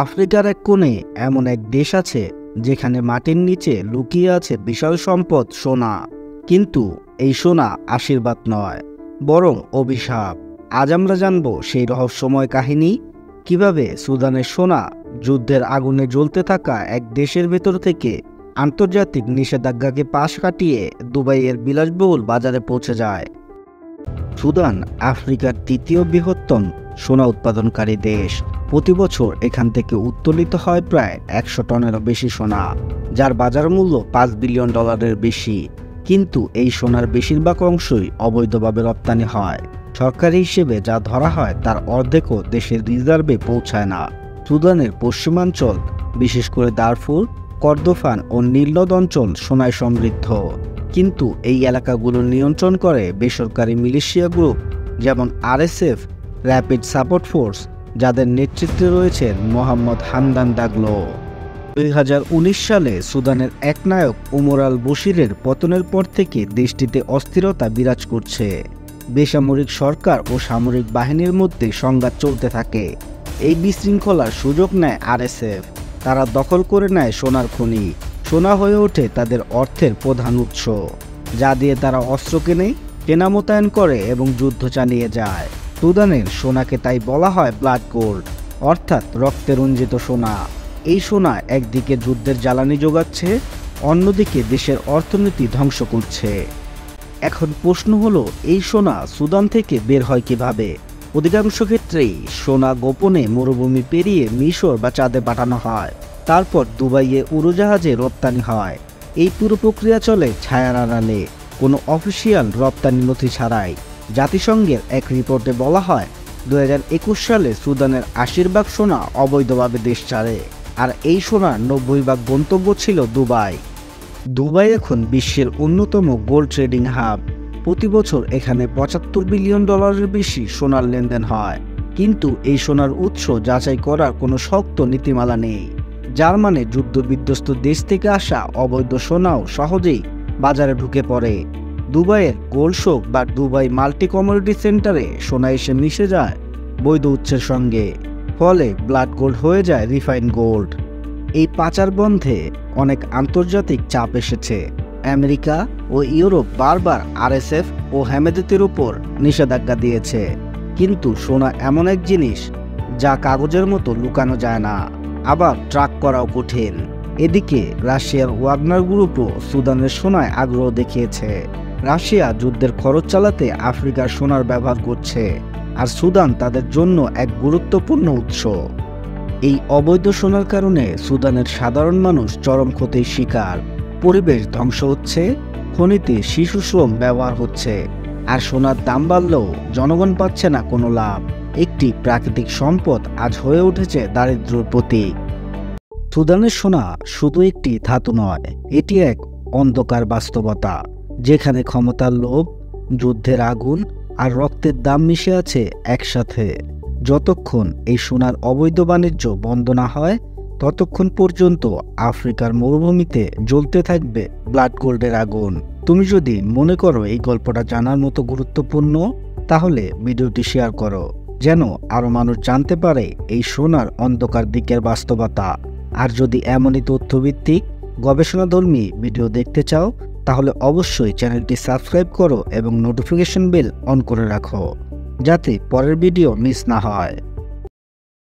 আফ্রিকার এক কোণে এমন এক দেশ আছে যেখানে মাটির নিচে লুকিয়ে আছে বিশাল সম্পদ সোনা। কিন্তু এই সোনা আশীর্বাদ নয়, বরং অভিশাপ। আজ আমরা জানব সেই রহস্যময় কাহিনী, কিভাবে সুদানের সোনা যুদ্ধের আগুনে জ্বলতে থাকা এক দেশের ভেতর থেকে আন্তর্জাতিক নিষেধাজ্ঞাকে পাশ কাটিয়ে দুবাইয়ের বিলাসবহুল বাজারে পৌঁছে যায়। সুদান আফ্রিকার তৃতীয় বৃহত্তম সোনা উৎপাদনকারী দেশ। প্রতি বছর এখান থেকে উত্তোলিত হয় প্রায় 100 টনেরও বেশি সোনা, যার বাজার মূল্য $5 বিলিয়ন বেশি। কিন্তু এই সোনার বেশিরভাগ অংশই অবৈধভাবে রপ্তানি হয়। সরকারি হিসেবে যা ধরা হয় তার অর্ধেকও দেশের রিজার্ভে পৌঁছায় না। সুদানের পশ্চিমাঞ্চল, বিশেষ করে দারফুর, কর্দোফান ও নীলনদ অঞ্চল সোনায় সমৃদ্ধ। কিন্তু এই এলাকাগুলো নিয়ন্ত্রণ করে বেসরকারি মিলিশিয়া গ্রুপ, যেমন RSF, র্যাপিড সাপোর্ট ফোর্স, যাদের নেতৃত্বে রয়েছেন মোহাম্মদ হামদান দাগলো। 2019 সালে সুদানের এক নায়ক ওমর আল বশিরের পতনের পর থেকে দেশটিতে অস্থিরতা বিরাজ করছে। বেসামরিক সরকার ও সামরিক বাহিনীর মধ্যে সংঘাত চলতে থাকে। এই বিশৃঙ্খলার সুযোগ নেয় RSF। তারা দখল করে নেয় সোনার খনি। সোনা হয়ে ওঠে তাদের অর্থের প্রধান উৎস, যা দিয়ে তারা অস্ত্র কেনে, সেনা মোতায়েন করে এবং যুদ্ধ চালিয়ে যায়। সুদানের সোনাকে তাই বলা হয় ব্লাড গোল্ড, অর্থাৎ রক্তে রঞ্জিত সোনা। এই সোনা একদিকে যুদ্ধের জ্বালানি যোগাচ্ছে, অন্যদিকে দেশের অর্থনীতি ধ্বংস করছে। এখন প্রশ্ন হলো, এই সোনা সুদান থেকে বের হয় কিভাবে? অধিকাংশ ক্ষেত্রেই সোনা গোপনে মরুভূমি পেরিয়ে মিশর বা চাঁদে পাঠানো হয়, তারপর দুবাইয়ে উড়োজাহাজে রপ্তানি হয়। এই পুরো প্রক্রিয়া চলে ছায়ার আড়ালে, কোনো অফিসিয়াল রপ্তানি নথি ছাড়াই। জাতিসংঘের এক রিপোর্টে বলা হয় 2021 সালে সুদানের 80% সোনা অবৈধভাবে দেশ ছাড়ে, আর এই সোনার 90% গন্তব্য ছিল দুবাই। দুবাই এখন বিশ্বের অন্যতম গোল্ড ট্রেডিং হাব। প্রতি বছর এখানে $75 বিলিয়ন বেশি সোনার লেনদেন হয়। কিন্তু এই সোনার উৎস যাচাই করার কোনো শক্ত নীতিমালা নেই, যার মানে যুদ্ধবিধ্বস্ত দেশ থেকে আসা অবৈধ সোনাও সহজেই বাজারে ঢুকে পড়ে। দুবাইয়ের গোল্ড শোক বা দুবাই মাল্টি কমোডিটি সেন্টারে সোনা এসে মিশে যায় বৈধ উৎসের সঙ্গে, ফলে ব্লাড গোল্ড হয়ে যায় রিফাইন গোল্ড। এই পাচার বন্ধে অনেক আন্তর্জাতিক চাপ এসেছে। আমেরিকা ও ইউরোপ বারবার RSF ও হেমেদাতের উপর নিষেধাজ্ঞা দিয়েছে। কিন্তু সোনা এমন এক জিনিস যা কাগজের মতো লুকানো যায় না, আবার ট্র্যাক করাও কঠিন। এদিকে রাশিয়ার ওয়াগনার গ্রুপও সুদানের সোনায় আগ্রহ দেখিয়েছে। রাশিয়া যুদ্ধের খরচ চালাতে আফ্রিকার সোনার ব্যবহার করছে, আর সুদান তাদের জন্য এক গুরুত্বপূর্ণ উৎস। এই অবৈধ সোনার কারণে সুদানের সাধারণ মানুষ চরম ক্ষতির শিকার। পরিবেশ ধ্বংস হচ্ছে, খনিতে শিশু শ্রম ব্যবহার হচ্ছে, আর সোনার দাম বাড়লেও জনগণ পাচ্ছে না কোনো লাভ। একটি প্রাকৃতিক সম্পদ আজ হয়ে উঠেছে দারিদ্র্যের প্রতীক। সুদানের সোনা শুধু একটি ধাতু নয়, এটি এক অন্ধকার বাস্তবতা, যেখানে ক্ষমতার লোভ, যুদ্ধের আগুন আর রক্তের দাম মিশে আছে একসাথে। যতক্ষণ এই সোনার অবৈধ বাণিজ্য বন্ধ না হয়, ততক্ষণ পর্যন্ত আফ্রিকার মরুভূমিতে জ্বলতে থাকবে ব্লাড গোল্ডের আগুন। তুমি যদি মনে করো এই গল্পটা জানার মতো গুরুত্বপূর্ণ, তাহলে ভিডিওটি শেয়ার করো, যেন আরও মানুষ জানতে পারে এই সোনার অন্ধকার দিকের বাস্তবতা। আর যদি এমনই তথ্যভিত্তিক গবেষণাধর্মী ভিডিও দেখতে চাও, তাহলে অবশ্যই চ্যানেলটি সাবস্ক্রাইব করো এবং নোটিফিকেশন বেল অন করে রাখো, যাতে পরের ভিডিও মিস না হয়।